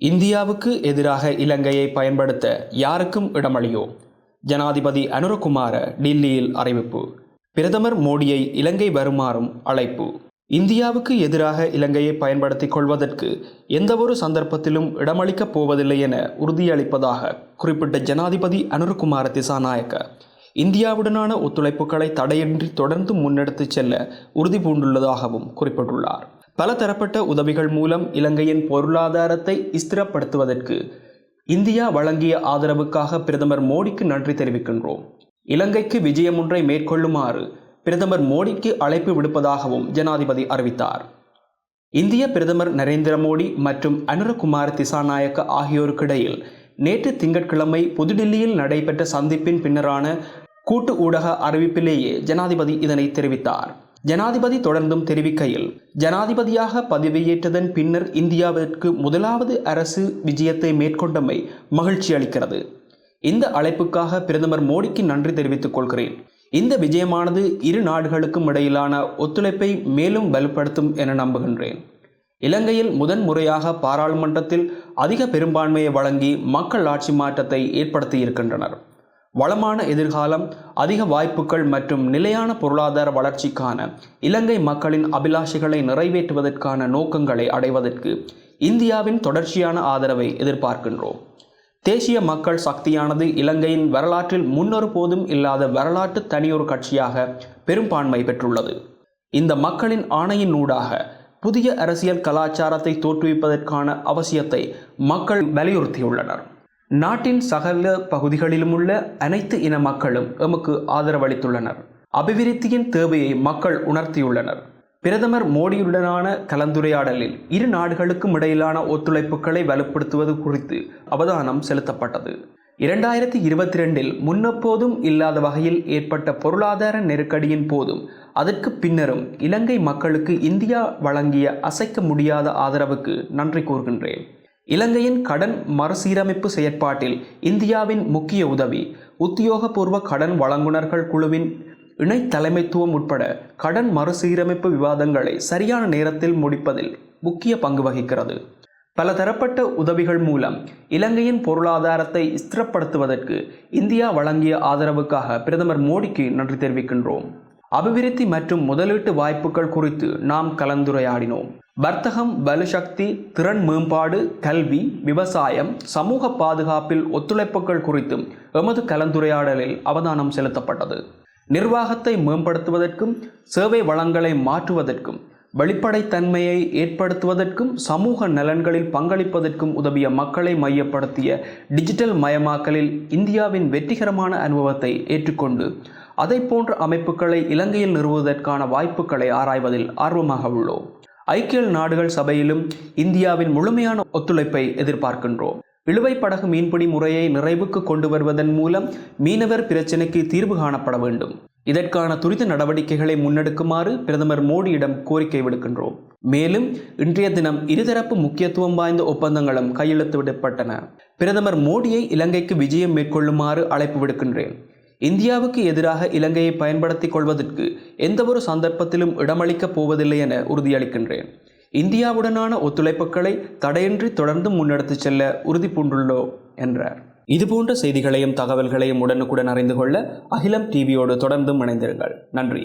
இந்தியாவுக்கு எதிராக இலங்கையை பயன்படுத்த யாருக்கும் இடமளியோம். ஜனாதிபதி அனுரகுமார டில்லியில் அறிவிப்பு. பிரதமர் மோடியை இலங்கை வருமாறும் அழைப்பு. இந்தியாவுக்கு எதிராக இலங்கையை பயன்படுத்திக் கொள்வதற்கு எந்தவொரு சந்தர்ப்பத்திலும் இடமளிக்கப் போவதில்லை என உறுதியளிப்பதாக குறிப்பிட்ட ஜனாதிபதி அனுரகுமார திசாநாயக்க இந்தியாவுடனான ஒத்துழைப்புகளை தடையின்றி தொடர்ந்து முன்னெடுத்துச் செல்ல உறுதி பூண்டுள்ளதாகவும் குறிப்பிட்டுள்ளார். பல தரப்பட்ட உதவிகள் மூலம் இலங்கையின் பொருளாதாரத்தை ஸ்திரப்படுத்துவதற்கு இந்தியா வழங்கிய ஆதரவுக்காக பிரதமர் மோடிக்கு நன்றி தெரிவிக்கின்றோம். இலங்கைக்கு விஜயம் ஒன்றை மேற்கொள்ளுமாறு பிரதமர் மோடிக்கு அழைப்பு விடுப்பதாகவும் ஜனாதிபதி அறிவித்தார். இந்திய பிரதமர் நரேந்திர மோடி மற்றும் அனுரகுமார திசாநாயக்க ஆகியோருக்கிடையில் நேற்று திங்கட்கிழமை புதுடில்லியில் நடைபெற்ற சந்திப்பின் பின்னரான கூட்டு ஊடக அறிவிப்பிலேயே ஜனாதிபதி இதனை தெரிவித்தார். ஜனாதிபதி தொடர்ந்தும் தெரிவிக்கையில், ஜனாதிபதியாக பதவியேற்றதன் பின்னர் இந்தியாவிற்கு முதலாவது அரசு விஜயத்தை மேற்கொண்டமை மகிழ்ச்சி அளிக்கிறது. இந்த அழைப்புக்காக பிரதமர் மோடிக்கு நன்றி தெரிவித்துக் கொள்கிறேன். இந்த விஜயமானது இரு நாடுகளுக்கும் இடையிலான ஒத்துழைப்பை மேலும் வலுப்படுத்தும் என நம்புகின்றேன். இலங்கையில் முதன்முறையாக பாராளுமன்றத்தில் அதிக பெரும்பான்மையை வழங்கி மக்கள் ஆட்சி மாற்றத்தை ஏற்படுத்தி இருக்கின்றனர். வளமான எதிர்காலம், அதிக வாய்ப்புகள் மற்றும் நிலையான பொருளாதார வளர்ச்சிக்கான இலங்கை மக்களின் அபிலாஷைகளை நிறைவேற்றுவதற்கான நோக்கங்களை அடைவதற்கு இந்தியாவின் தொடர்ச்சியான ஆதரவை எதிர்பார்க்கின்றோம். தேசிய மக்கள் சக்தியானது இலங்கையின் வரலாற்றில் முன்னொரு போதும் இல்லாத வரலாற்று தனியொரு கட்சியாக பெரும்பான்மை பெற்றுள்ளது. இந்த மக்களின் ஆணையின் ஊடாக புதிய அரசியல் கலாச்சாரத்தை தோற்றுவிப்பதற்கான அவசியத்தை மக்கள் வலியுறுத்தியுள்ளனர். நாட்டின் சகல பகுதிகளிலும் உள்ள அனைத்து இன மக்களும் எமக்கு ஆதரவளித்துள்ளனர். அபிவிருத்தியின் தேவையை மக்கள் உணர்த்தியுள்ளனர். பிரதமர் மோடியுடனான கலந்துரையாடலில் இரு நாடுகளுக்கும் இடையிலான ஒத்துழைப்புகளை வலுப்படுத்துவது குறித்து அவதானம் செலுத்தப்பட்டது. 2022 முன்னெப்போதும் இல்லாத வகையில் ஏற்பட்ட பொருளாதார நெருக்கடியின் போதும் அதற்கு பின்னரும் இலங்கை மக்களுக்கு இந்தியா வழங்கிய அசைக்க முடியாத ஆதரவுக்கு நன்றி கூறுகின்றேன். இலங்கையின் கடன் மறுசீரமைப்பு செயற்பாட்டில் இந்தியாவின் முக்கிய உதவி, உத்தியோகபூர்வ கடன் வழங்குனர்கள் குழுவின் இணை தலைமைத்துவம் உட்பட கடன் மறுசீரமைப்பு விவாதங்களை சரியான நேரத்தில் முடிப்பதில் முக்கிய பங்கு வகிக்கிறது. பல தரப்பட்ட உதவிகள் மூலம் இலங்கையின் பொருளாதாரத்தை ஸ்திரப்படுத்துவதற்கு இந்தியா வழங்கிய ஆதரவுக்காக பிரதமர் மோடிக்கு நன்றி தெரிவிக்கின்றோம். அபிவிருத்தி மற்றும் முதலீட்டு வாய்ப்புகள் குறித்து நாம் கலந்துரையாடினோம். வர்த்தகம், வலுசக்தி, திறன் மேம்பாடு, கல்வி, விவசாயம், சமூக பாதுகாப்பில் ஒத்துழைப்புகள் குறித்தும் எமது கலந்துரையாடலில் அவதானம் செலுத்தப்பட்டது. நிர்வாகத்தை மேம்படுத்துவதற்கும் சேவை வளங்களை மாற்றுவதற்கும் வெளிப்படைத்தன்மையை ஏற்படுத்துவதற்கும் சமூக நலன்களில் பங்களிப்பதற்கும் உதவிய மக்களை மையப்படுத்திய டிஜிட்டல் மயமாக்கலில் இந்தியாவின் வெற்றிகரமான அனுபவத்தை ஏற்றுக்கொண்டு அதை போன்ற அமைப்புகளை இலங்கையில் நிறுவுவதற்கான வாய்ப்புகளை ஆராய்வதில் ஆர்வமாக உள்ளோம். ஐக்கிய நாடுகள் சபையிலும் இந்தியாவின் முழுமையான ஒத்துழைப்பை எதிர்பார்க்கின்றோம். இழுவை படகு மீன்பிடி முறையை நிறைவுக்கு கொண்டு வருவதன் மூலம் மீனவர் பிரச்சினைக்கு தீர்வு காணப்பட வேண்டும். இதற்கான துரித நடவடிக்கைகளை முன்னெடுக்குமாறு பிரதமர் மோடியிடம் கோரிக்கை விடுக்கின்றோம். மேலும் இன்றைய தினம் இருதரப்பு முக்கியத்துவம் வாய்ந்த ஒப்பந்தங்களும் கையெழுத்து விடப்பட்டன. பிரதமர் மோடியை இலங்கைக்கு விஜயம் மேற்கொள்ளுமாறு அழைப்பு விடுக்கின்றேன். இந்தியாவுக்கு எதிராக இலங்கையை பயன்படுத்திக் கொள்வதற்கு எந்தவொரு சந்தர்ப்பத்திலும் இடமளிக்கப் போவதில்லை என உறுதியளிக்கின்றேன். இந்தியாவுடனான ஒத்துழைப்புகளை தடையின்றி தொடர்ந்து முன்னெடுத்துச் செல்ல உறுதி பூண்டுள்ளோம் என்றார். இதுபோன்ற செய்திகளையும் தகவல்களையும் உடனுக்குடன் அறிந்து கொள்ள அகிலம் டிவியோடு தொடர்ந்தும் இணைந்திருங்கள். நன்றி.